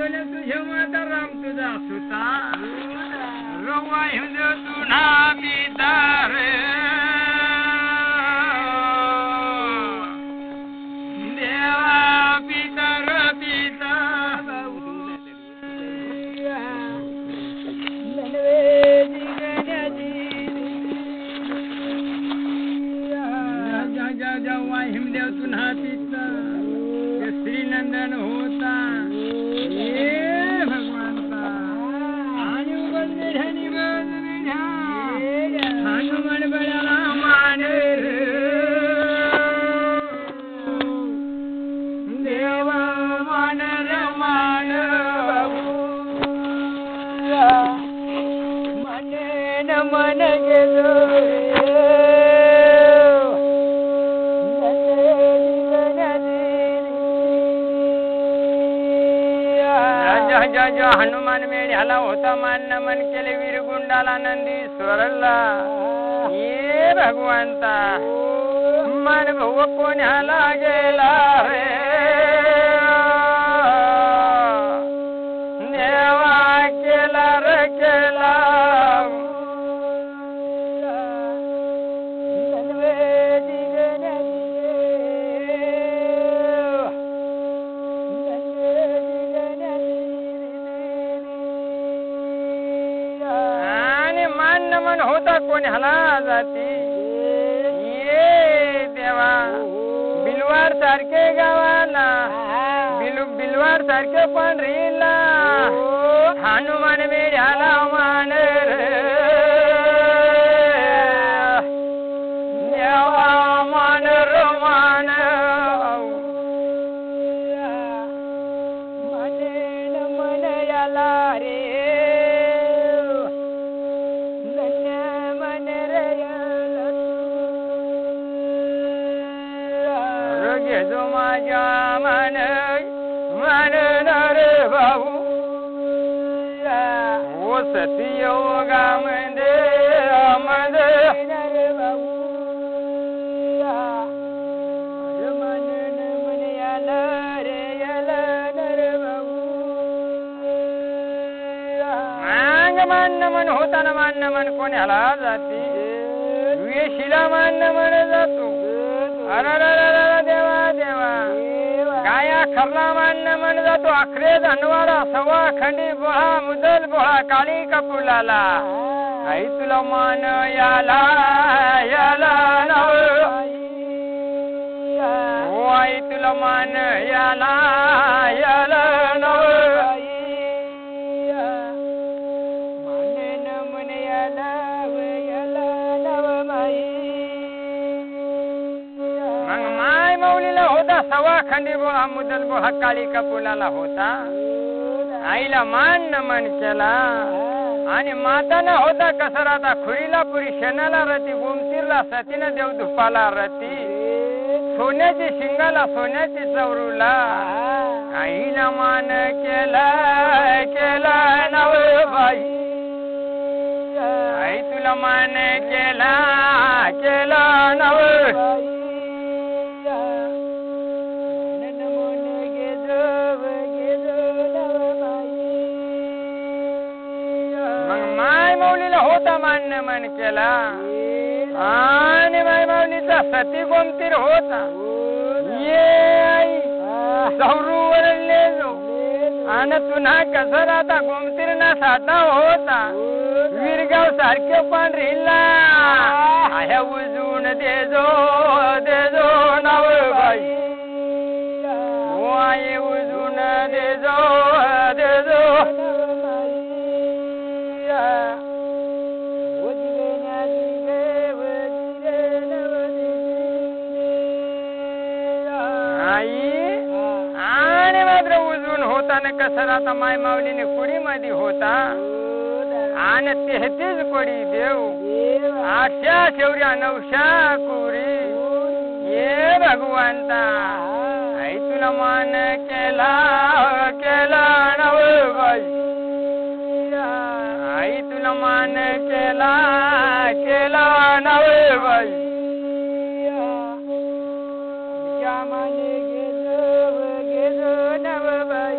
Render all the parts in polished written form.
बोले तुझे माता राम तुझा सुता रवा हिंदू तुना बिदार देवा पितर पिता जेव्हा हिमदेव तुन्हा पिता श्रीनंदन होता ये भगवंता हनुमान बळाला माने देवा मान मान मने न मन गेलो हनुमान मेळ्याला होता मान नमन केले वीरगुंडाला नंदी स्वरला ये भगवंता मन भाऊ कोण्याला गेला रे देवा केला रे केला मन होता कोण्याला जाती ये देवा बिलवार सारखे गावाला बिलवार सारखे पंढरीला हनुमान मेळ्याला मान देवा मान मान मने मन याला रे जो माझ्या मन मन नर भाऊ ओ सती योगा मध्ये मध्ये नर भाऊ मन मन याला रे याला नर भाऊ मांग मान मन होताना मान मन कोण्याला जाती वेशीला मान मन जातो अरे देवा देवा गाया खरला मान मन जातो अखरे धनवारा सवा खंडी बोळा मुदल बोळा काळी कपुलाला आई तुला मान याला याला नव ओ आई तुला मान याला याला नव माने न मन याला याला नव माई माय माऊलीला होता सवा खंडी बोळा मुदल बोळा काळी कपुलाला होता आईला मान नमन केला आणि माताना होता कसराता खुरीला पुरी शेणाला रती गोमतीरला सतीनं देव धुपाला रती सोन्याची शिंगाला सोन्याची चवरूला आईला मान केला केला नव बाई आई तुला मान केला केला नव माऊलीला होता मान मन केला आणि माय माऊलीचा सती गोमतीर होता ये आई सौरू वरले जो आणि तुन्हा कसर आता गोमतीर ना साठा होता वीरगाव सारखे पांढरीला आया उजून देजो देजो नाव बाई हो आई उजून देजो देजो आणि मात्र उजून होता न कसर आता माय माऊलीने कुडी मध्ये होता आणि 33 कोडी देव 800 शेवऱ्या 900 कुरी ये भगवंता आई तुला मान केला केला नव बाई आई तुला मान केला केला नव बाई मान गेलो नव बाई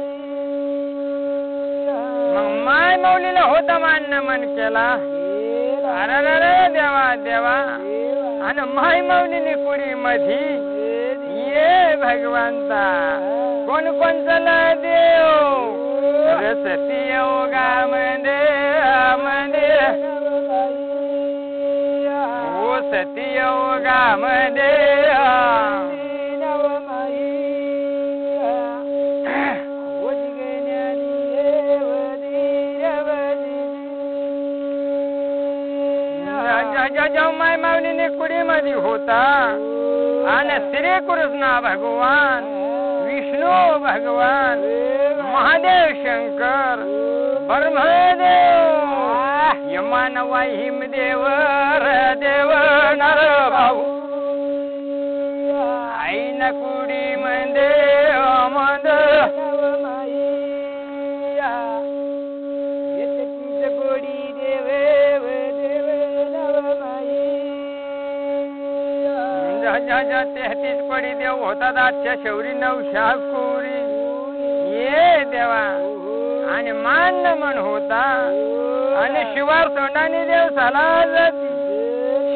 माय माऊलीला होता मान नमन केला. अरे देवा देवा आणि माय माऊलीने कुडी मधी ये भगवंता कोण कोण चला देव रसती योगा मध्ये ओ सती योगा मध्ये माय माऊलीने कुडी मध्ये होता आणि श्री कृष्ण भगवान विष्णू भगवान महादेव शंकर ब्रह्मदेव यमान वाहिम देव देव नर भाऊ आई न कुडी मध्ये मद गोडी देवे जा 33 कोडी देव होता 800 900 कोरी ये देवा आणि मान नमन होता आणि शिवार सोंडानी देव साला जाती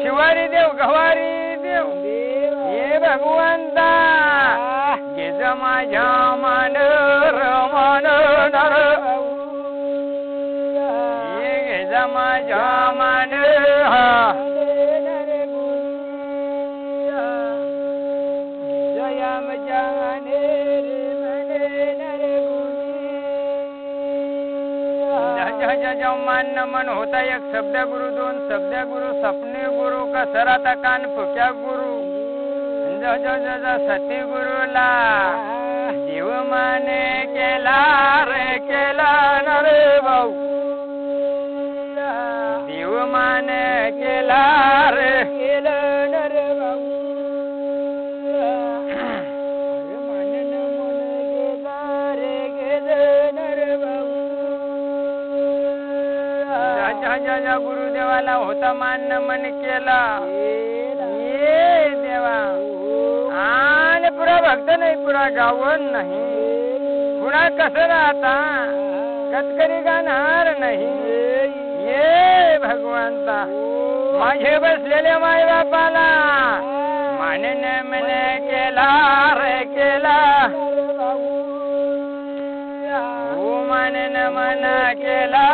शिवारी देव गवारी देव ये भगवंता गिज माझ्या मान रमान नर ये गिज माझ्या मान मान नमन होता एक शब्द गुरु दोन शब्द गुरु सपने गुरु कसराता कान फुक्या गुरु सती गुरुला जीव माने केला रे केला नर भाऊ जीव माने केला रे केला नर भाऊ जा गुरुदेवाला होता मान नमन केला ये देवा आणि पुरा भक्त नाही पुरा गावन नाही पुरा कसं राहता कतकरी गाणार नाही ये भगवंता माझे बसलेले माय बापाला मान नमन केला रे केला ओ मान नमन केला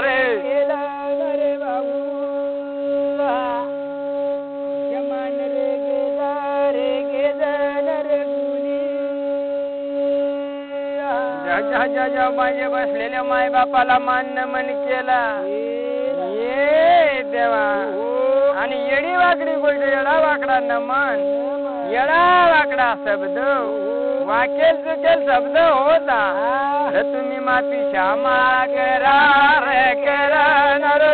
रे माझे बसलेल्या माय बापाला मान नमन केला ये देवा आणि येडी वाकडी गोष्ट येडा वाकडा नमन येडा वाकडा शब्द वाकेल चुकेल शब्द होता र तुम्ही माती श्यामा करा रे करा नर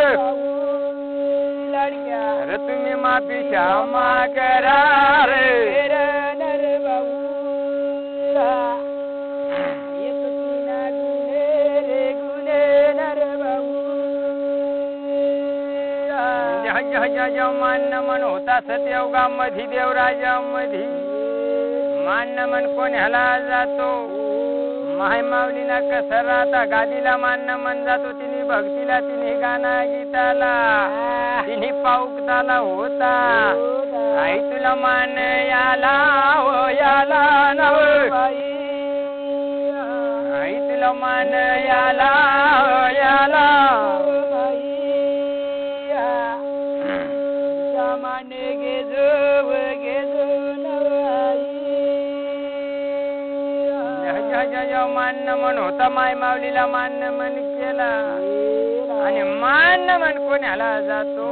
र तुम्ही माती श्यामा करा रे नर बाबू मान नमन होता सत्ययुगा मधी देवराजा मधी मान नमन कोण ह्याला जातो माय माऊलीला कसं राहता गादीला मान नमन जातो तिने भक्तीला तिने गाणा गीताला तिने पाऊकताला होता आई तुला मान याला हो याला नव आई तुला मान याला हो याला मान नमन होता माय माऊलीला मान नमन केला आणि मान नमन कोणाला जातो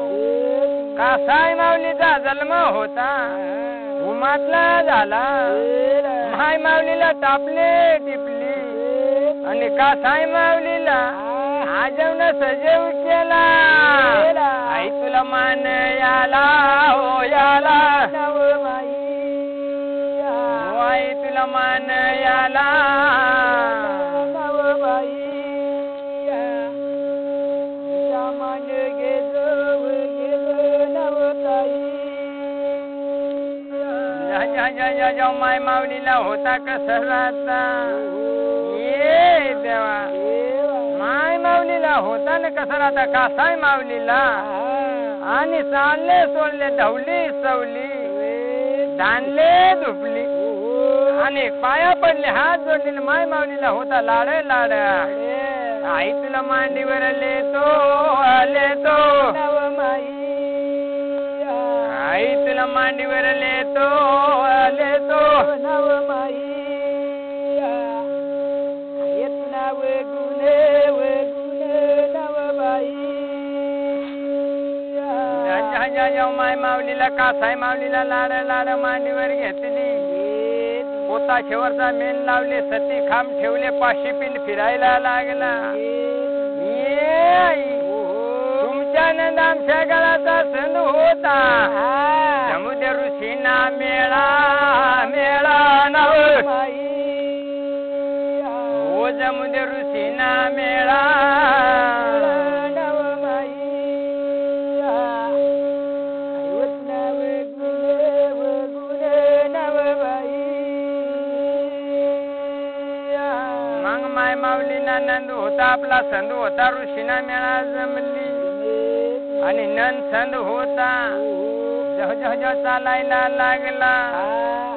कासाय माऊलीचा जन्म होता उमातला झाला माय माऊलीला तापले टिपली आणि कासाय माऊलीला आजवण सजीव केला आई तुला मान याला हो याला आई तुला मान याला माय माऊलीला होता कसं राहता ये देवा माय माऊलीला होता न कसं आता कासाय माऊलीला आणि चालले सोडले ढवली सवली धानले धुपली आणि पाया पडले हात जोडले माय माऊलीला होता लाड लाड आई तुला मांडीवर लेतो लेतो आई तुला मांडीवर लेतो लेतो नवमाई माय माऊलीला कासाय माऊलीला लाड लाड मांडीवर घेतली पोता शेवरचा मेन लावले सती खांब ठेवले पाशी पिंड फिरायला लागला तुमच्या नंद आमच्या गळाचा संध होता समुद्र ऋषीना मेळा मेळा नव हो समुद्र ऋषीना मेळा माऊलीना नंद होता आपला संध होता ऋषीना मेळा जमली आणि नंद संध होता जह जह जह चालायला लागला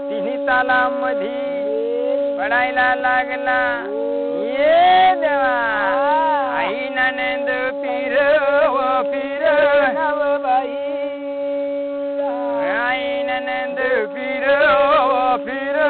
तिन्ही ताला मधी पडायला लागला ये देवा आई नंद पीर व पीर नवबाई आई नंद पीर व पीर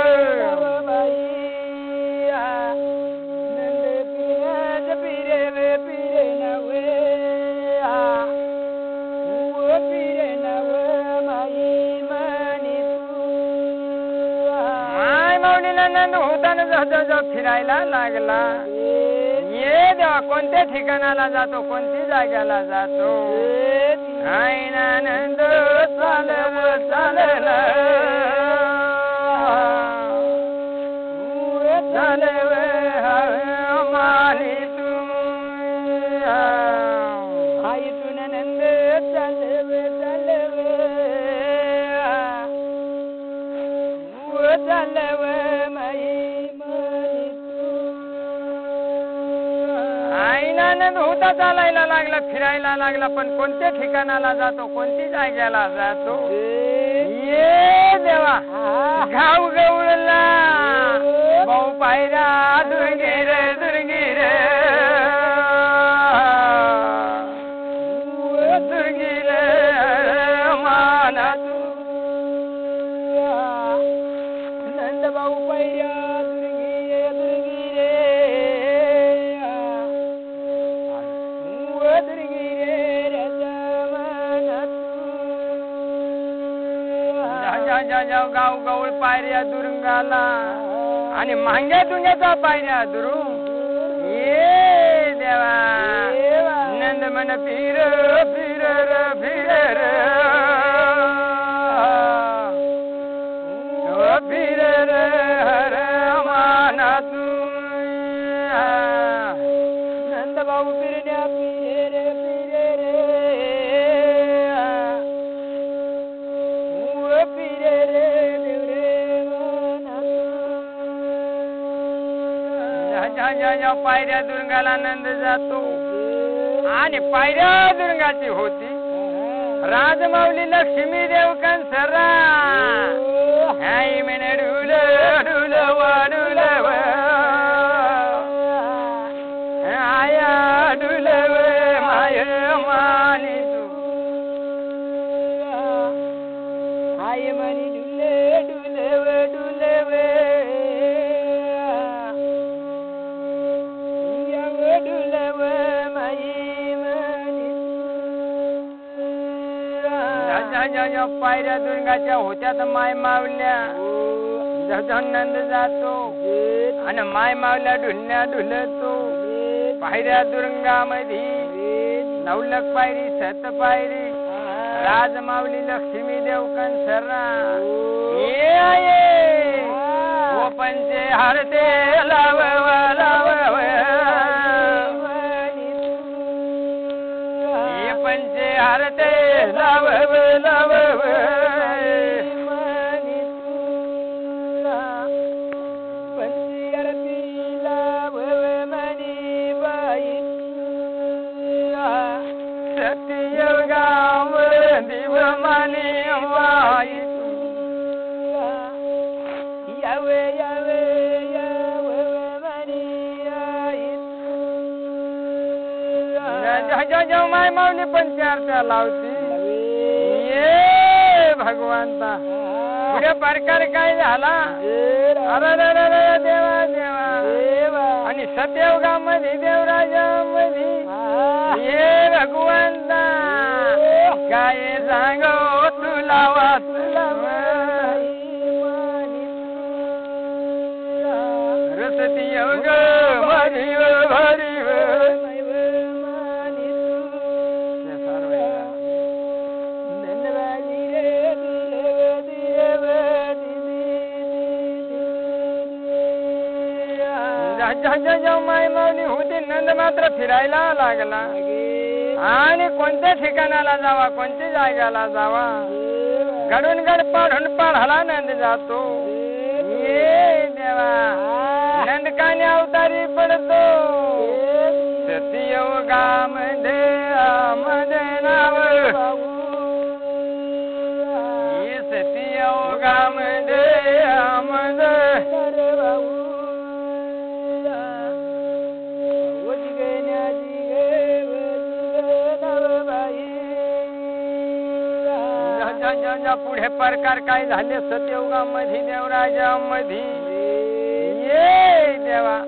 नंद होताना जवळ फिरायला लागला ये देवा कोणत्या ठिकाणाला जातो कोणत्या जाग्याला जातो आनंद चालव चालला चालव माली तू आई तू नंद चालव चालव चालव आनंद होता चालायला लागला फिरायला लागला पण कोणत्या ठिकाणाला जातो कोणत्या जाग्याला जातो ये देवा घाव गवळला भाऊ पायरा दुर्गीर दुर्गीर दुर्गीर माना तू नंद भाऊ पायरा जाऊ गाव गवळ पायऱ्या दुरुंगाला आणि मांग्या दुंग्याचा पायऱ्या दुरुंग ये देवा नंद मन फिर फिर फिर फिर हर माना तू नंद भाऊ फिरण्या फिरे फिरे पायऱ्या दुर्गाला नंद जातो आणि पायऱ्या दुर्गाची होती राजमाऊली लक्ष्मी देव कंसरा आई म्हणे डुल डुल वाडुल आया डुल माय मानी तू आई म्हणी डुले डुले डुले पायऱ्या दुर्गाच्या होत्यात माय मावल्या नंद जातो आणि माय मावल्या ढुलण्या ढुलतो पायऱ्या दुर्गामध्ये नवलक पायरी सत पायरी राजमाऊली लक्ष्मी देव कंसरा ये आये वो पंचे हरते लाव लाव ये पंचे हरते लाव लाव पंचे हरती लाव मनी बाई जेव्हा माय माऊली पण चारच्या लावती ये भगवंता पुढे प्रकार काय झाला अरे देवा देवा आणि सत्ययुगामध्ये देवराजामध्ये ये भगवंता काय सांगो तुला वाचला रसती योग भरीव भरीव माय माऊली होती नंद मात्र फिरायला लागला आणि कोणत्या ठिकाणाला जावा कोणत्या जागेला जावा गडून गड पाढून पाढाला नंद जातो ये देवा नंदकाने अवतारी पडतो सत्ययुगामध्ये मध्ये नाव ये सत्ययुगामध्ये पुढे प्रकार काय झाले सत्ययुगामध्ये देवराजामध्ये ये देवा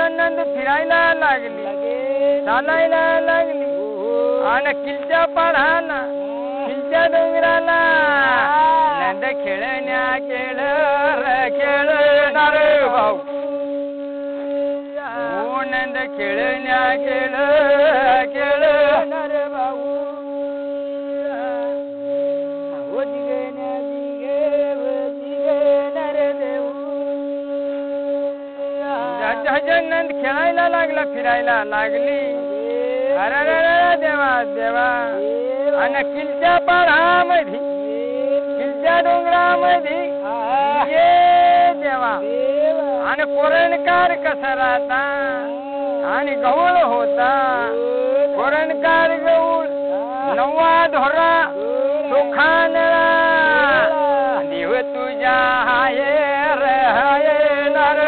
नंद फिरायला लागली चालायला लागली आणि किल्च्या पाढाला किल्च्या डोंगराला नंद खेळण्या खेळणार भाऊ हो नंद खेळण्या खेळणार भाऊ नंद खेळायला लागला फिरायला लागली अरे देवा देवा आणि किल्च्या पाढामध्ये किल्च्या डोंगरामध्ये ये देवा आणि कोरणकार कसा राहता आणि गवळ होता कोरणकार गवळ नवा धोरा सुखानळा देव तुझ्या येणार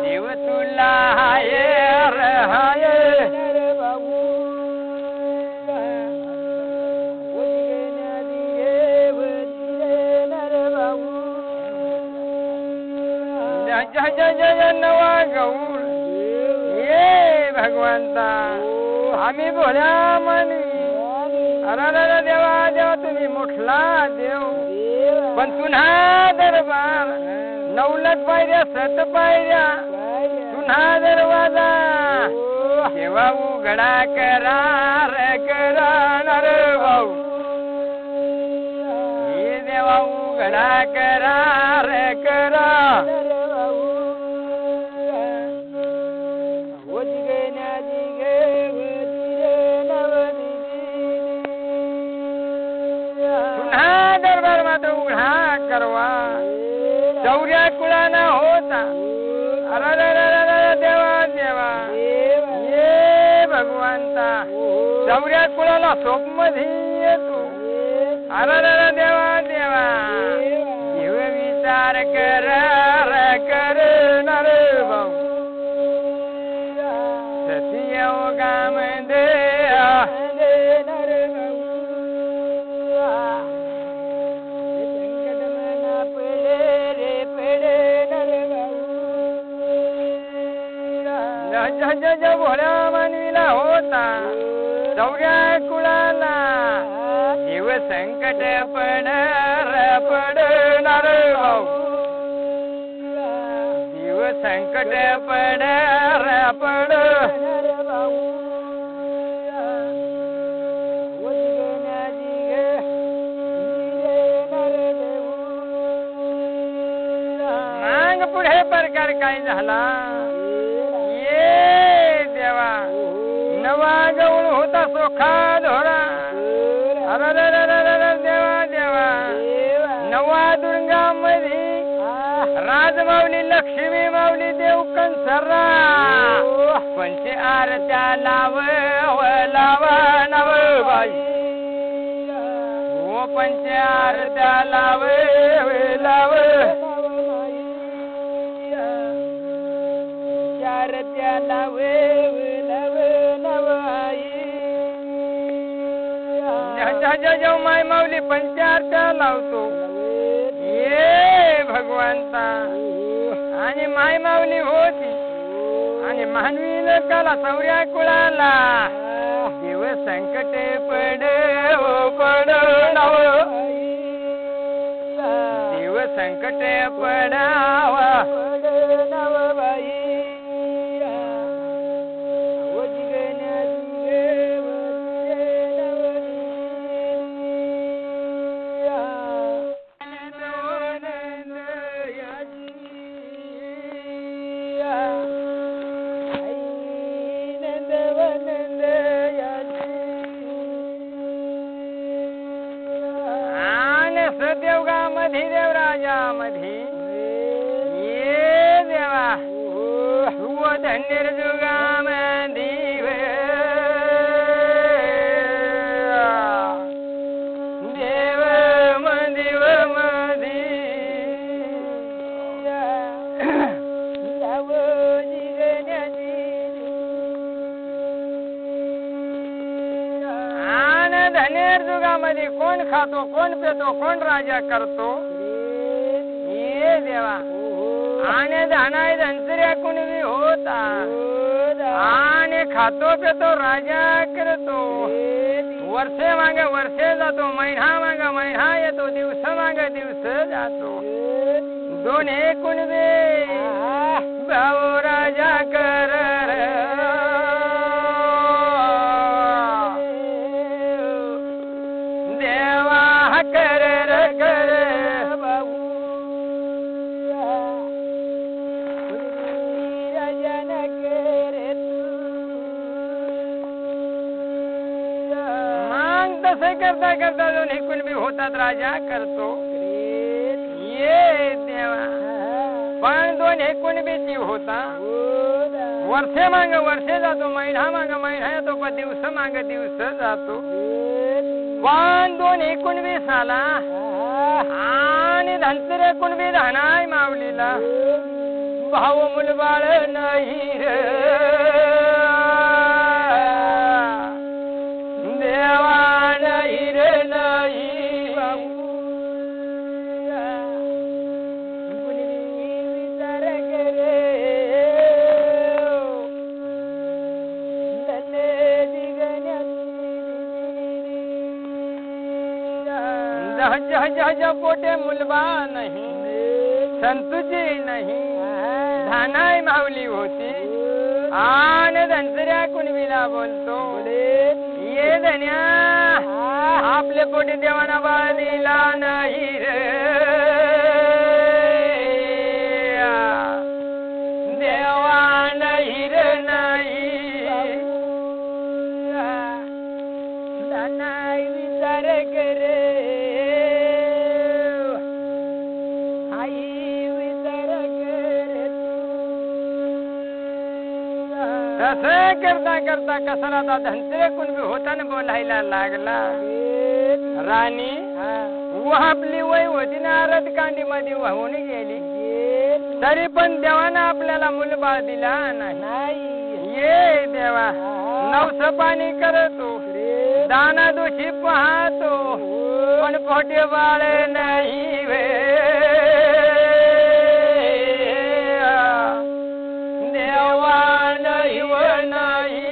देव तुला जय नवा गौर ये भगवंता आम्ही भोळ्या मानवी अरे देवा देवा तुम्ही मोठला देव पण पुन्हा दरबार नवलत पायऱ्या सत पायऱ्या पुन्हा दरवाजा देवा उघडा करार करणार भाऊ हे देवा उघडा करार करा करवा चौर्या कुळाना होता अरे देवा देवा ये भगवंता चौर्या कुळाला सोप मध्ये येतो अरे देवा देवा जीव विचार करणार भाऊ सत्ययुगामध्ये भोळ्या मानवीला होता चौर्या कुळाला जीव संकट पडणार भाऊ जीव संकट पडणार भाऊ मग पुढे प्रकार काय झाला देवा नवा गवळ होता सोखा धोरा अरे देवा देवा नवा दुर्गामध्ये राजमाऊली लक्ष्मी माऊली देव कंसरा पंच आरत्या लाव नव बाई ओ पंच आरत्या लाव आरत्या लाव नव जेव माय माऊली पंच आरत्या लावतो ये भगवंता आणि माय माऊली होती आणि मानवी लोकाला सौर्या कुळाला देव संकटे पड देव संकटे पडावा देवगामध्ये देवराजामध्ये ये देवा तू धन्यर जुगामध्ये देव मंदिव मधी आन धन्यर जुगामध्ये कोण खातो कोण पेतो कोण राजा करतो ये देवा आणि धनाय धनसऱ्या कुणबी होता आणि खातो पेतो राजा करतो वर्षे मागे वर्षे जातो महिना मागे महिना येतो दिवस मागे दिवस जातो दोन्ही कुणबी भाऊ राजा कर करता करता जो निकुण भी होतात राजा करतो ये देवा पण दोन एकूण बीची होता वर्षे माग वर्षे जातो महिना माग महिना येतो पण दिवस माग दिवस जातो पण दोन एकूण बी साला आणि धनसरे कुणबी धानाय माऊलीला भाऊ मुलबाळ नाही रे देवा नाही रे नाही विचार करे जह पोटे मुलबा नहीं संतुची नहीं धानाय माऊली होती आन धनसऱ्या कुणबीला बोलतो ये धन्या आपले पोटे देवाना बाळ दिला नाही रे देवा नाही रे नाही धनाय विचार करे तसं करता करता कसराता धनसरे कुणबी होताना बोलायला लागला राणी आपली वय होती ना आरत कांडी मध्ये वाहून गेली तरी पण देवानं आपल्याला मुलबाळ दिला नाही ये देवा नवस पाणी करतो दाना दोषी पाहतो पण पोटे बाळ नाही वे देवा नाही व नाही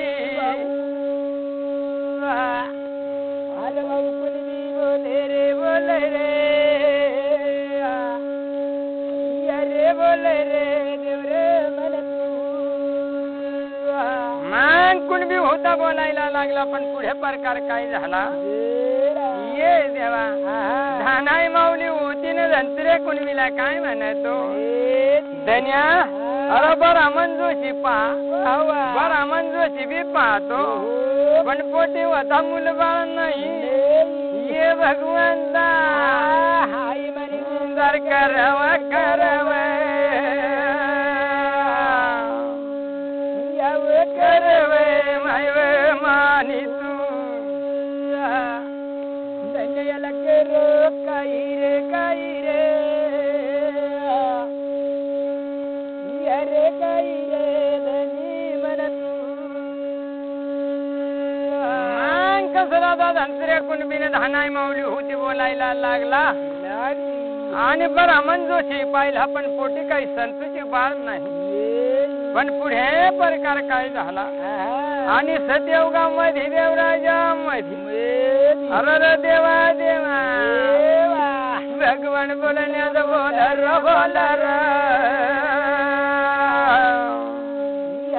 बोले रे बोले रे अरे बोले रे देव रे मला मान कुणबी होता बोलायला लागला पण पुढे प्रकार काय झाला ये देवा धानाय माऊली होती ना धनसरे कुणबीला काय म्हणतो धन्या अरे बरा मंजोशी पहा बरा मंजोशी बी पाहतो पण पोटी होता मुलबाळ नाही ये भगवंता हाय म्हणे सुंदर करव करव दसराचा धनसऱ्या कुणबीने धानाई माऊली होती बोलायला लागला आणि ब्राह्मण जोशी पाहिला पण पोटी काही संतूची बाळ नाही पण पुढे प्रकार काय झाला आणि सत्ययुगामध्ये देवराजा मध्ये अरे देवा देवा भगवान बोलण्यात बोलर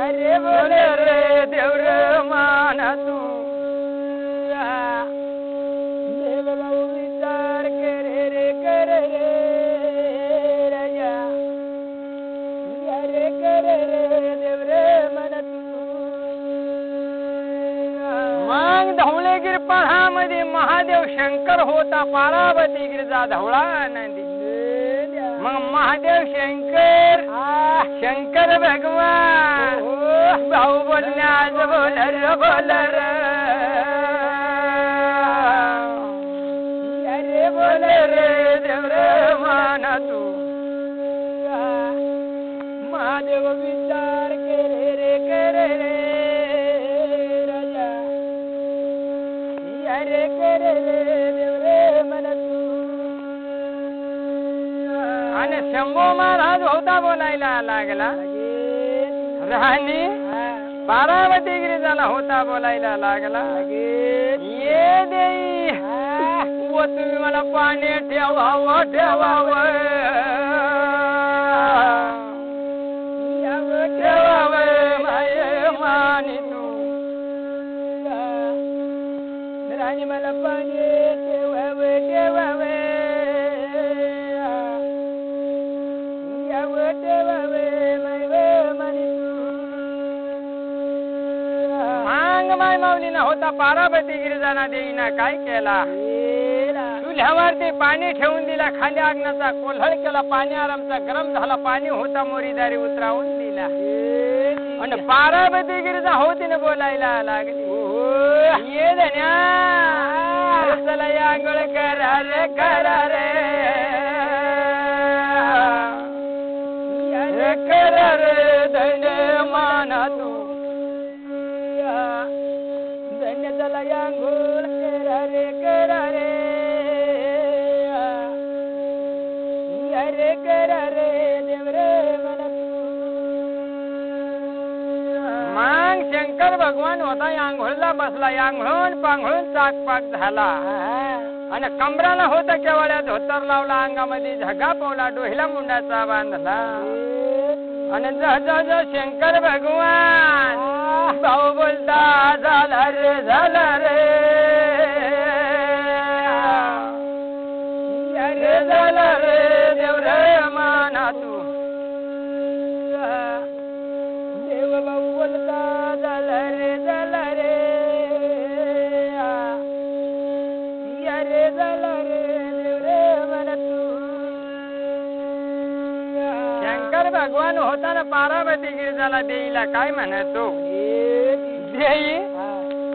अरे बोले रे देवर माना तू देव भाऊ विचार करे रे राजा अरे करे रे देव रे मन तू मग धवळेगिरी पहामध्ये महादेव शंकर होता पारावती गिरजा धवळा नंदी मग महादेव शंकर शंकर भगवान भाऊ बोलण्यास बोलर अरे बोले रे देव रे माना तू महादेव विचार करे रे राजा अरे करे रे देव रे मन तू आणि शंभू महाराज होता बोलायला लागला राणी पारावती गिरिजाला होता बोलायला लागला ये देई व तुम्ही मला पाणी ठेवावं माये मानी तू राणी मला पाणी ठेवावे माय माऊलीना होता पारावती गिरिजाना देईना काय केला चुल्यावरती पाणी ठेवून दिला खाली आग्नाचा कोल्हळ केला पाणी आरामचा गरम झाला पाणी होता मोरीदारी उतरावून दिला आणि पारावती गिरिजा होती ना बोलायला लागली ये धन्या चला आंघोळ करा रे धन्य माना तू धन्य चला आंघोळ करा रे देव रे मला मग शंकर भगवान होता आंघोळला बसला आंघोळून पांघळून चाकपाक झाला आणि कमराला होता केवळ्या धोतर लावला अंगामध्ये झगा पावला डोहिला मुंडाचा बांधला आणि जज शंकर भगवान भाऊ बोलता झाला रे अरे झाला रे देव रे माना तू देव भाऊ बोलता झाला रे अरे झाला रे देव रे माना तू शंकर भगवान होता ना पारावती गिरिजाला देईला काय म्हणतो देई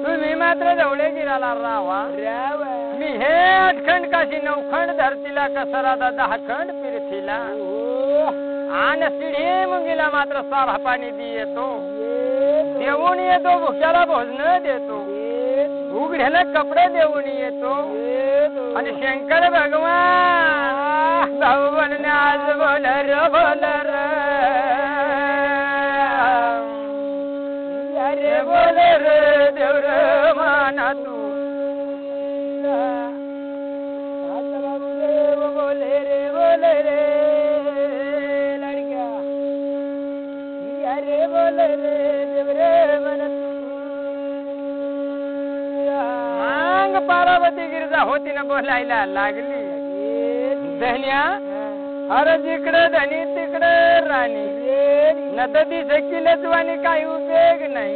तुम्ही मात्र जवळे गिराला रावा मी हे 8 खंड काशी 9 खंड धरतीला कसरादा 10 खंड पिरथीला आणि सिढी मुंगीला मात्र सारा पाणी येतो देऊन येतो भुक्याला भोजन देतो उघड्याला कपडे देऊन येतो आणि शंकर भगवान भाऊ बोलणे आज बोलर अरे बोले रे देव रे माना तू बाबू बोले रे लडक्या अरे बोले रे देव रे माना तू मांग पारावती गिरिजा होती ना बोलायला लागली धन्या अरे जिकडे धनी तिकडे राणी नदी सकिलच वाणी काही उपयोग नाही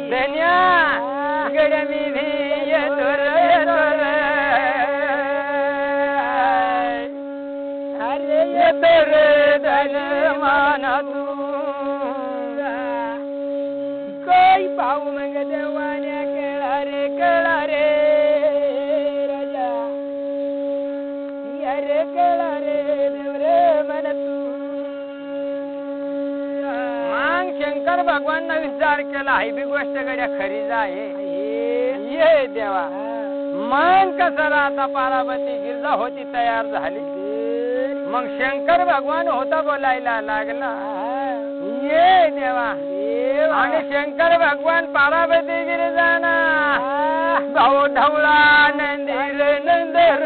धन्या गड्या मी येतो अरे येतो रे धन माना तू काही पाहू मग देवाने कळा रे राजा अरे कळा रे देव रे मन तू मग शंकर भगवान विचार केला ही बी गोष्ट गड्या खरीच आहे ये देवा मन कसं आता पार्वती गिरजा होती तयार झाली मग शंकर भगवान होता बोलायला लागला ये देवा आणि शंकर भगवान पार्वती गिरजाना भाऊ ढवळा नंदीर नंदर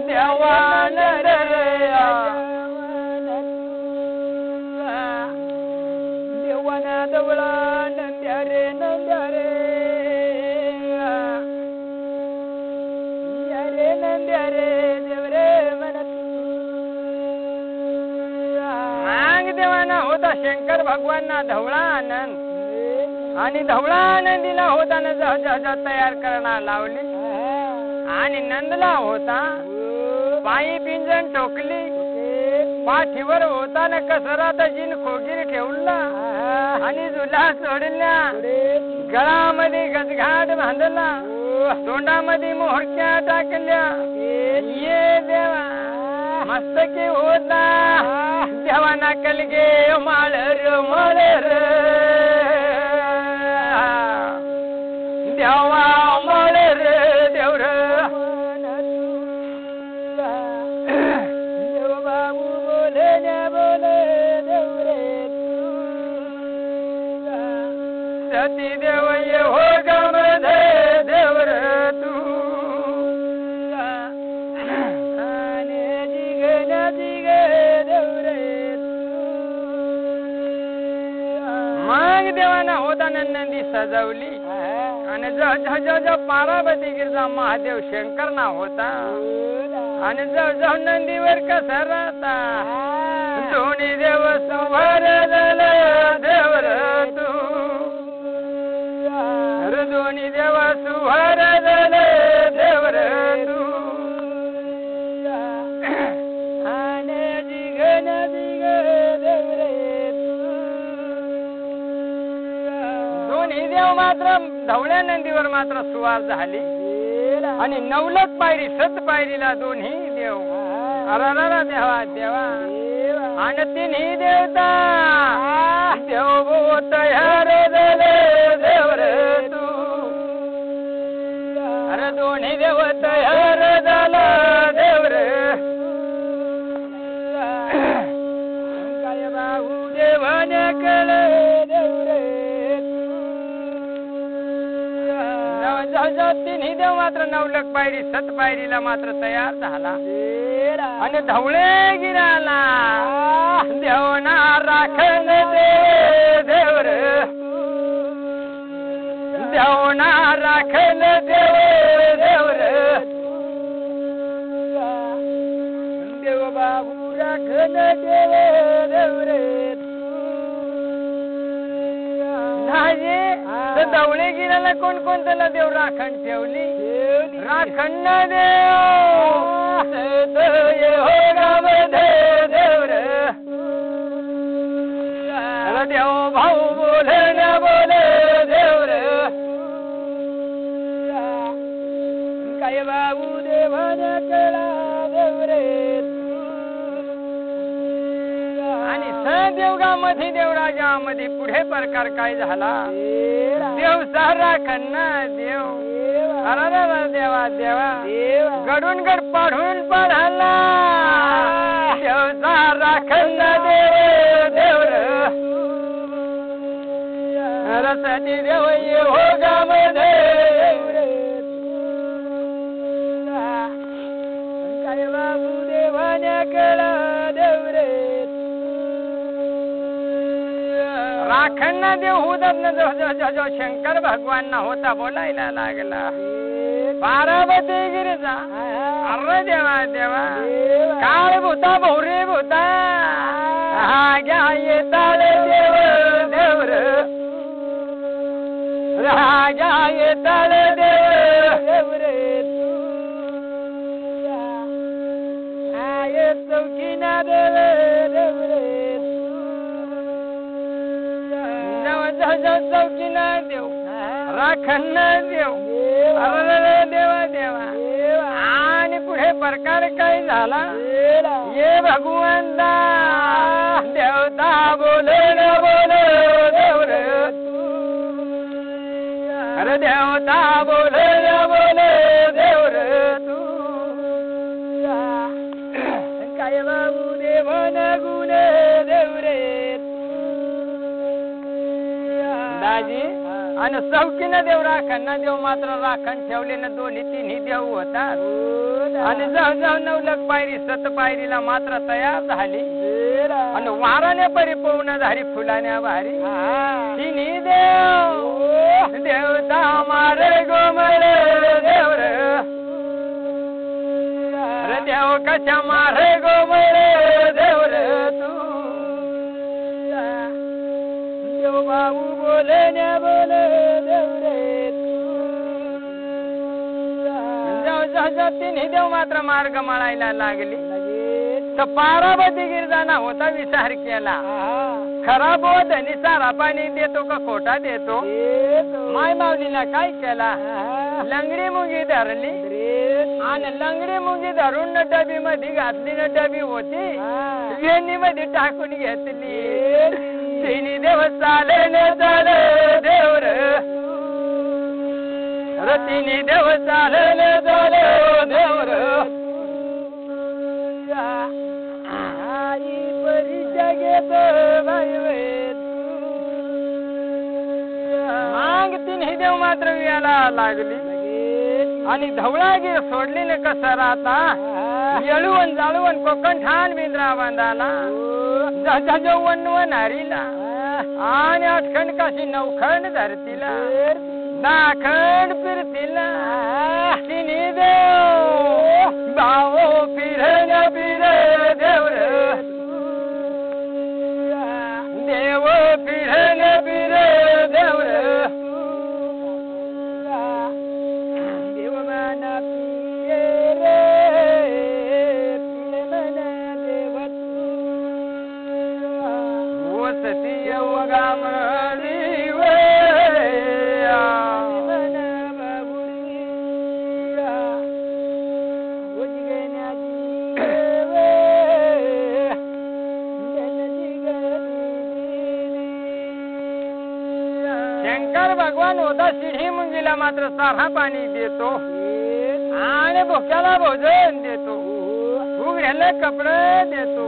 देवा नंदर देवाना ढवळा नंद्या रे नंद्या रे नंद्या रे देव रे मांग देवाना होता शंकर भगवानना धवळा आनंद आणि धवळा आनंदीला होता न जहाज तयार करणार लावली आणि नंदला होता पायी पिंजण ठोकली पाठीवर होता न कसरात जिन खोगीर ठेवला आणि झुला सोडल्या गळामध्ये गजघाट बांधला तोंडामध्ये मोहरक्या टाकल्या ये देवा मस्तकी होता देवाना कलगे माळ र माळ र देवा माळ र देवर देव बाबू बोले न बोले देवरे सती देव ये हो गम देवर तू मग देवाना होता नंदी सजवली आणि ज पार्वती गिरजा महादेव शंकर ना होता आणि ज नंदीवर कसा राहता दोन्ही देव सुभार देवर तू दोन्ही देव सुभार देवर तू दोन्ही देव मात्र धवळ्या नंदीवर मात्र सुवार झाली आणि नवलख पायरी सत पायरीला दोन्ही देव अरा देवा देवा आणि तिन्ही देवता देव तयार देवर तू अरे दोन्ही देव तयार झाला देवर काय बाहू देवाने केले देवरे तिन्ही देव मात्र नवलख पायरी सत पायरीला मात्र तयार झाला आणि धवळे गिराला देवना राखण दे देवर देवना राखण देव देवर देव बाबू राखण देव देवरे धवळे गिराला कोण कोणत्याला देव राखण ठेवली राखण देव हो गाव देवर देव भाऊ बोले न बोले देवर काय बाबू देवाने केला देवरे आणि सदेवगामध्ये देवराजामध्ये पुढे प्रकार काय झाला देव सारा कन्ना देव अरे देवा देवा गडून गड पाढून पढाला देव सारा कन्ना देव देवर रसाची देव ये हो गामध्ये काय बाबू देवाने केला देवरे राखण देव होतात न जो शंकर भगवान ना होता बोलायला लागला पार्वती गिरजा अरे देवा देवा काळ भूता भोरे भूता हा घ्या येताळ देव देवर राजा येताळ देव देवरे आय चौकीना देव देवरे चौकीना देव राखण देव अरे देवा देवा आणि पुढे प्रकार काय झाला ये भगवंता देवता बोले न बोले देवर अरे देवता बोले देव रे तू काय बाबू देवन गुणे देव रे दाजी आणि चौकीनं देव राखण ना देव मात्र राखण ठेवले ना दोन्ही तिन्ही देव होतात आणि जवळ 9 लाख पायरी 7 पायरीला मात्र तयार झाली आणि वाराने परी पवना झाली फुलाने भारी तिन्ही देव देवता मारे गोमळे देव रे देव कशा मारे गोमळे देव रे तू देव बाबू बोले देव रे तू तिन्ही देव मात्र मार्ग मळायला लागली तर पार्वती गिरजाना होता विचार केला खरा बोध आणि सारा पाणी देतो का खोटा देतो माय माऊलीला काय केला लंगडी मुंगी धरली आणि लंगडी मुंगी धरून डबी मध्ये घातली न डबी होती वेणी मध्ये टाकून घेतली तिन्ही देव चाले देव रे तिन्ही देव चाले देव रे मांग तिन्ही देव मात्र याला लागली आणि धवळागीर सोडली न कसं राहता येळून जाळून कोकण ठाण बिंद्रा बांधाला जजा वनवन हरीला आणि 8 खंड काशी 9 खंड धरतीला 10 खंड फिरतीला तिन्ही देव भावो फिरे न फिरे देव देव फिरे न फिरे देव देव मना पिये रे पिले मना देव तू वसती योगा मरी वे मना बाबुरी शंकर भगवान होता शिढी मुंगीला मात्र सारा पाणी देतो आणि भोक्याला भोजन देतो उघड्याला कपडे देतो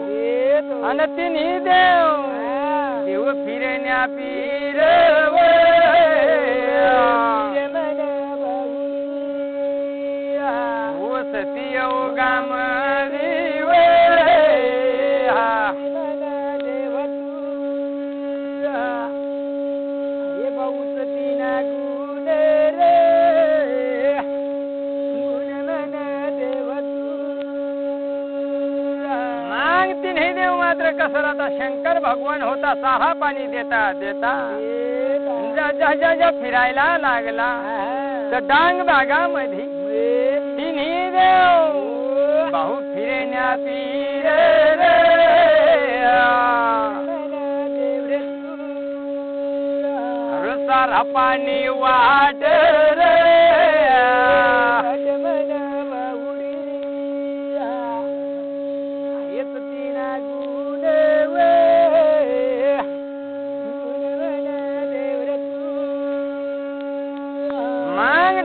आणि तिन्ही देव देव फिरण्या फिरवे सती योगा मरिवे तिन्ही देव मात्र कसं आता शंकर भगवान होता साहा पाणी देता देता ज्या फिरायला लागला तर डांग भागामध्ये तिन्ही देव भाऊ फिरण्या फिरे सारा पाणी वाट रे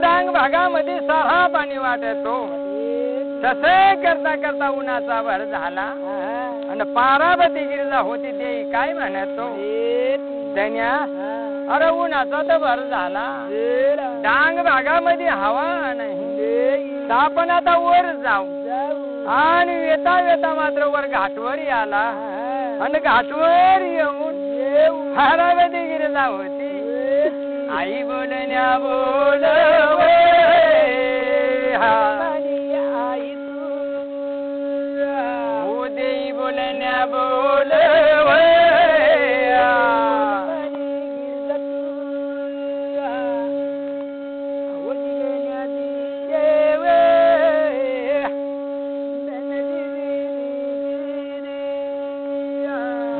डांग भागामध्ये सारा पाणी वाटतो तसे करता करता उन्हाचा भर झाला आणि पार्वती गिरजा होती ते काय म्हणतो धन्या अरे उन्हाचा तर भर झाला डांग भागामध्ये हवा नाही आपण आता वर जाऊ आणि येता येता मात्र वर घाटवर आला आणि घाटवर येऊन पार्वती गिरजा होती आई बोलण्या बोलवे आई तू देई बोलण्या बोलवे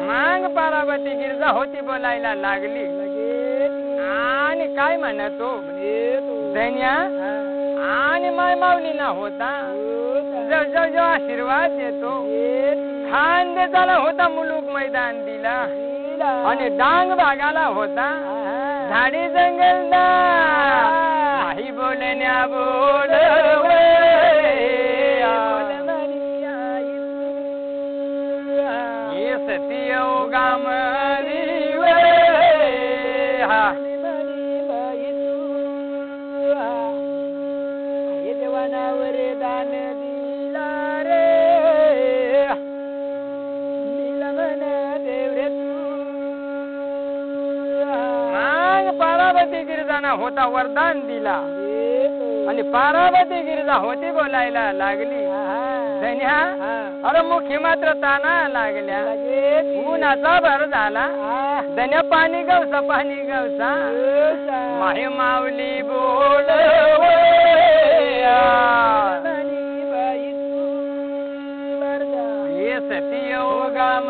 मांग पार्वती गिरजा होती बोलायला लागली आणि काय म्हणतो धन्या आणि माय माऊलीला होता जो आशीर्वाद देतो खान देताला होता मुलूक मैदान दिला आणि डांग भागाला होता झाडी जंगलदार माही बोलण्या बोल सती गाम देवानावर दान दिला रे दिला मन देवरे मग पार्वती गिरिजाना होता वरदान दिला आणि पार्वती गिरिजा होती बोलायला लागली धन्या अरे मुखी मात्र ताना लागल्या उन्हाचा भर झाला धन्या पाणी गवसा माही माऊली बोल ये सती गाम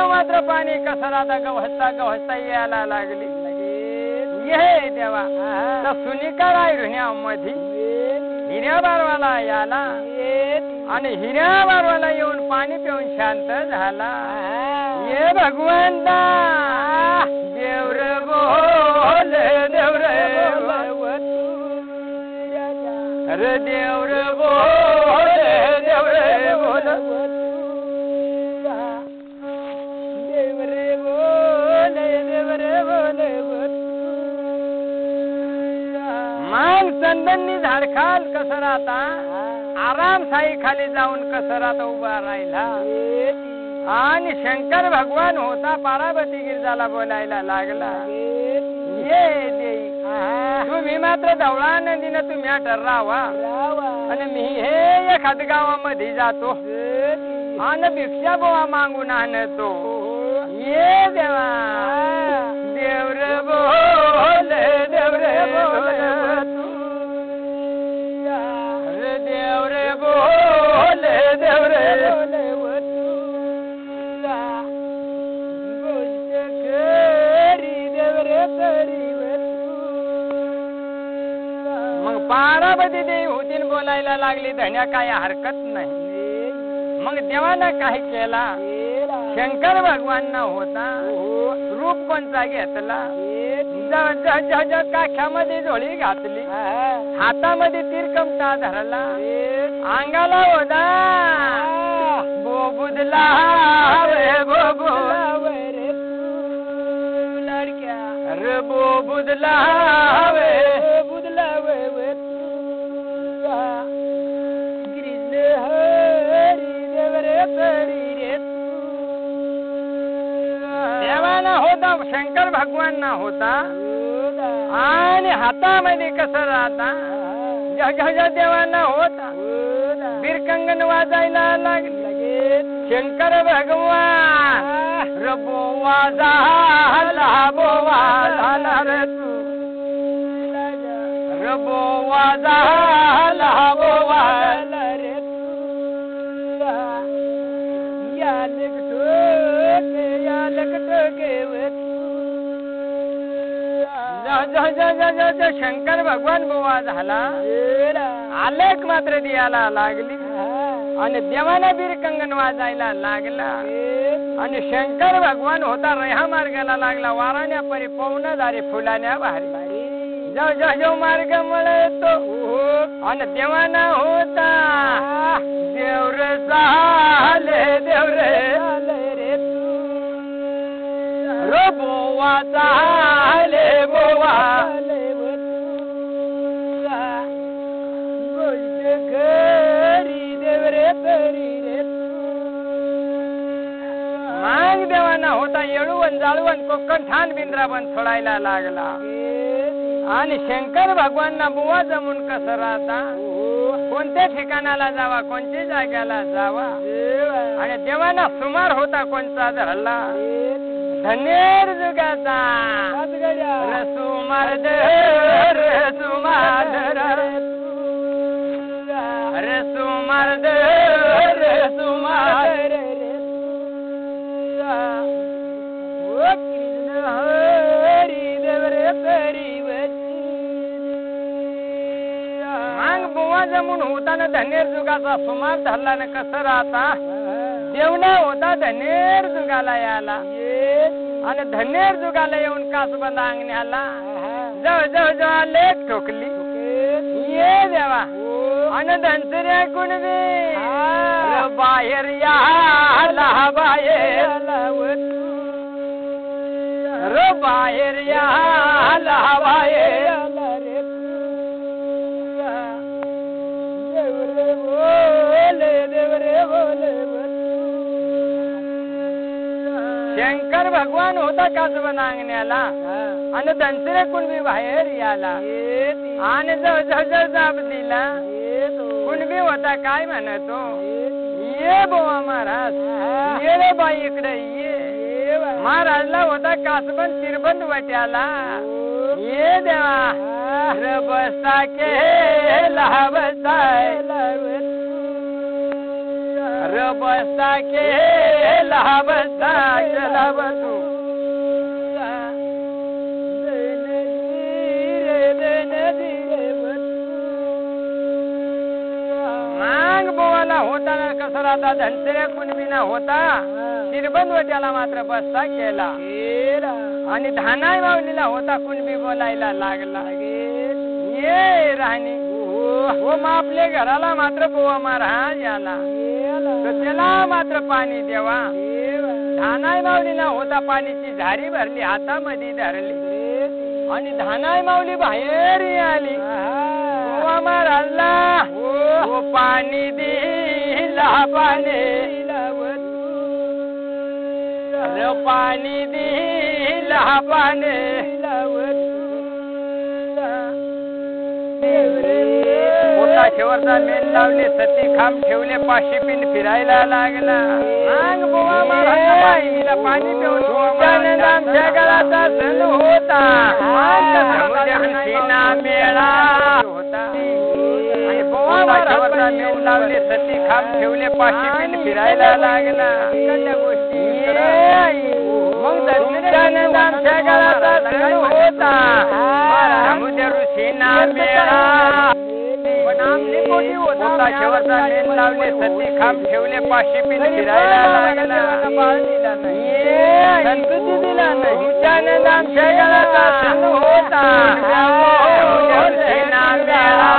मात्र पाणी कसराता गवसता यायला लागली ये देवा तर सुनिका राहिल्या मधी हिऱ्या बारवाला याला आणि हिऱ्या बारवाला येऊन पाणी पिऊन शांत झाला ये भगवंता देवर बोल देवर अरे देवर बोल देवर बोल मग चंदननी झाडखाल कसराता आराम साई खाली जाऊन कसराता उभा राहिला आणि शंकर भगवान होता पार्वती गिरिजाला बोलायला लागला ये देई तुम्ही मात्र धवळा नदीनं तुम्ही ठररावा आणि मी हे एखाद गावामध्ये जातो आणि भिक्षा बोवा मागून आणतो ये देवा देवर बोल देवर बोल देवरे बोल देवरे मग पार्वती देवी होतीन बोलायला लागली धन्या काय हरकत नाही मग देवानं काय केला शंकर भगवान होता रूप कोणचा घेतला काख्यामध्ये झोळी घातली हातामध्ये तिरकमटा धरला अंगाला होता बोबुदला रे बोबुदला बुदला कृष्ण हरी देवरे तरी रे देवाना होता शंकर भगवान होता आणि हातामध्ये कसं राहता जग देवाना होता बिरकंगन वाजायला लागले शंकर भगवान रबो वाजाला बोवा झाला रे तू रबो वाजाला बोवा रे शंकर भगवान बोवा झाला आलेख मात्र दियाला लागली आणि देवाला बिरकंगन वाजायला लागला आणि शंकर भगवान होता रेहा मार्गाला लागला वाराण्या परी पवनदारी फुलाण्या भारी जो मार्ग मिळतो आणि देवाना होता देवर चाले देवरे रो बोवा चाले बोवा घरी देवरे तरी रे माग देवाना होता येळूवन जाळवण कोकण ठाण बिंद्राबन सोडायला लागला आणि शंकर भगवानना बुवा जमून कसं राहता कोणत्या ठिकाणाला जावा कोणत्या जाग्याला जावा आणि देवाना सुमार होता कोणता धरला धनेर जुगाचा रसुमार्द रसुमार्द रसुमार्द रसुमार्द कृष्ण हरी देवरे मांग बुवा जमून होताना धनेर जुगाचा सुमार धरला न कसं राहता देवना होता धनेर जुगाला याला आणि धनेर जुगाला येऊन कासबंद अंगण्याला जवळ जवळ जवळ लेख ठोकली ये देवा आणि धनसरी ऐकून बाहेर या बाहेर रो बाहेर या बाहेर शंकर भगवान होता कासबंद अंगण्याला आणि धनसरे कुणबी बाहेर याला आणि जवळ जाब दिला कुणबी होता काय म्हणतो ये बोवा महाराज ये रे बाई इकडे ये महाराजला होता कासबंद चिरबंद वाट्याला ये देवा रबसा के लावसाय रबसा के लावसा चलावतू मांग बोवाला होता ना कसराता धनसऱ्या कुणबीना होता चिरबंद वट्याला मात्र बसता केला आणि धानाय माऊलीला होता कुणबी बोलायला लागला ये राणी हो मग आपल्या घराला मात्र बोवा महाराज याला तर त्याला मात्र पाणी देवा धानाय माऊलीला होता पाणीची झारी भरली हातामध्ये धरली आणि धानाय माऊली बाहेर आली बोवा महाराजला हो पाणी दिला पाणी पाणी दिला पाणी मोठा शेवरचा मेल लावले सती खांब ठेवले पाशी पिन फिरायला लागला मांग बोवा महाराज पाणी पिऊन आमच्या गळाचा सण होता सीना मेळा होता आणि बोवा महाराजचा मेल लावले सती खांब ठेवले पाशी पिन फिरायला लागला इकडल्या गोष्टी मग दर्शनानंद आमच्या गळाचा सण होता समुद्र ऋषीना मेळा पण आमली मोठी होता शेवटचा मेल लावले सती खांब ठेवले पाशी पिन फिरायला लागला संस्कृती दिला नाही त्यानंद आमच्या गळाचा सण होता समुद्र ऋषीना मेळा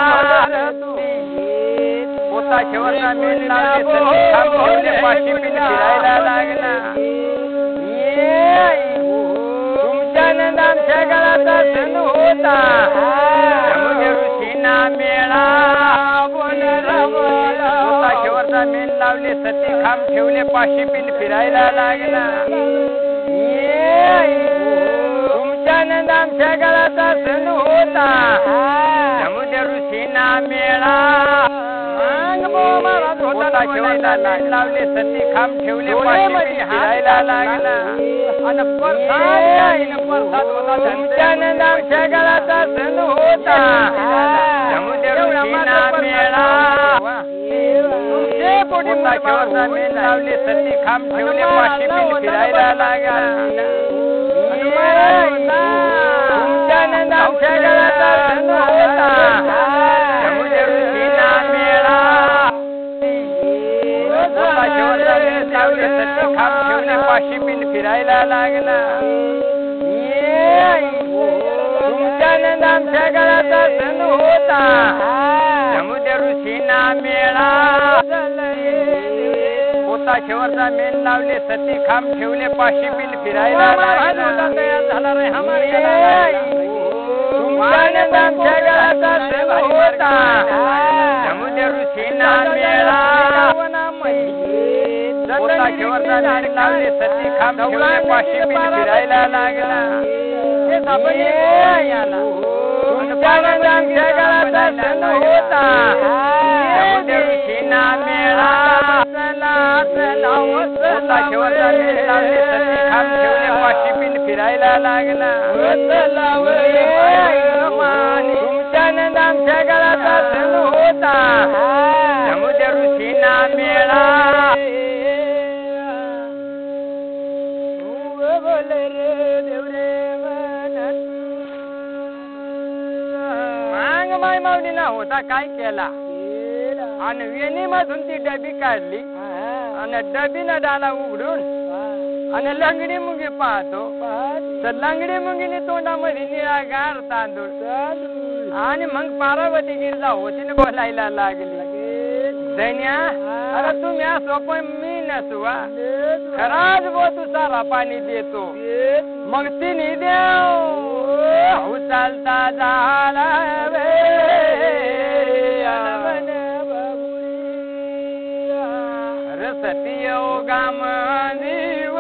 होता शेवटचा मेल लावले सती खांब ठेवले पाशी पिन फिरायला लागला तुमच्यानंद आमच्या गळाचा सण होता समुद्र ऋषीना मेळा होता शेवटचा मेल लावले सती खांब ठेवले पाशी पिन फिरायला लागला तुमच्यानंद आमच्या गळाचा सण होता समुद्र ऋषीना मेळा होता शेवटचा मेल लावले सती खांब ठेवले पाशी पिन फिरायला लागला आणि प्रसाद होता तुमच्यानंद आमच्या गळाचा सण होता समुद्र ऋषीना मेळा होता शेवटचा मेल लावले सती खांब ठेवले पाशी पिन फिरायला लागला तुमच्यानंद आमच्या गळाचा सण होता समुद्र ऋषीना मेळा होता शेवटचा मेल लावले सती खांब ठेवले पाशी पिन फिरायला लागला तुमच्यानंद आमच्या गळाचा सण होता समुद्र ऋषीना मेळा होता शेवटचा मेल लावले सती खांब ठेवले पाशी पिन फिरायला लागला झाला रे तुमच्यानंद आमच्या गळाचा सण होता समुद्र ऋषीना मेळा होता शेवटचा मेल लावले सती खांब ठेवले पाशी पिन फिरायला लागला तुमच्यानंद आमच्या गळाचा सण होता समुद्र ऋषीना मेळा होता शेवटचा मेल लावले सती खांब ठेवले पाशी बोलायला लागला तुमच्या नंद आमच्या गळाचा धनु होता समुद्र ऋषीना मेळा मांग माय माऊलीना होता काय केला आणि वेणी मधून ती डबी काढली आणि डबीनं डाला उघडून आणि लंगडी मुंगी पाहतो तर लंगडी मुंगीने तोंडामध्ये निळागार तांदूळ आणि मग पार्वती गिरजा होतीने बोलायला लागली धन्या अरे तुम्ही असो पण मी नसवा खराच बो तू सारा पाणी देतो मग तिने देव चालता झाला सतीयोगा मंदिव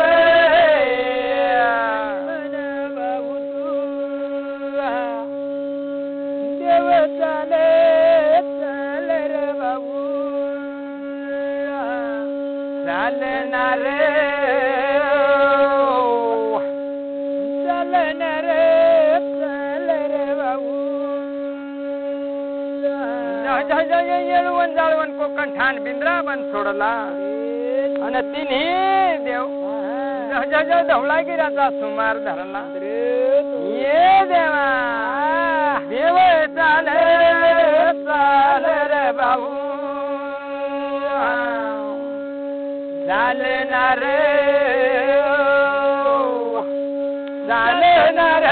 देव चाले चाले रे बाबू चालणार चालणार चाले रे बाबू येळवण जाळवण कोकण ठाण बिंद्रा बन सोडला आणि तिन्ही देव धवळागिराचा सुमार धरला ये देवा देव चाले चाले रे बाबू चालणार चालणार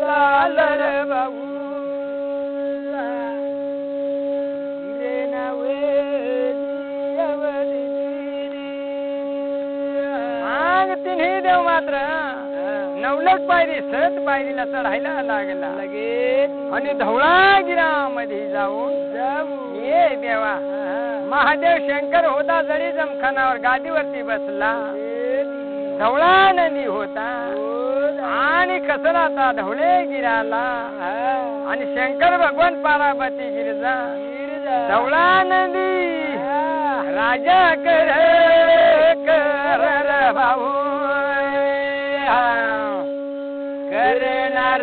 चाल रे बाबू तिन्ही देव मात्र नवलक पायरी सत पायरीला चढायला लागला लगेच आणि धवळागिरामध्ये जाऊन ये देवा महादेव शंकर होता जरी जमखानावर गादीवरती बसला धवळानंदी होता आणि कसराता धवळे गिराला आणि शंकर भगवान पार्वती गिरजा धवळानंदी राजा कर कर भाऊ करणार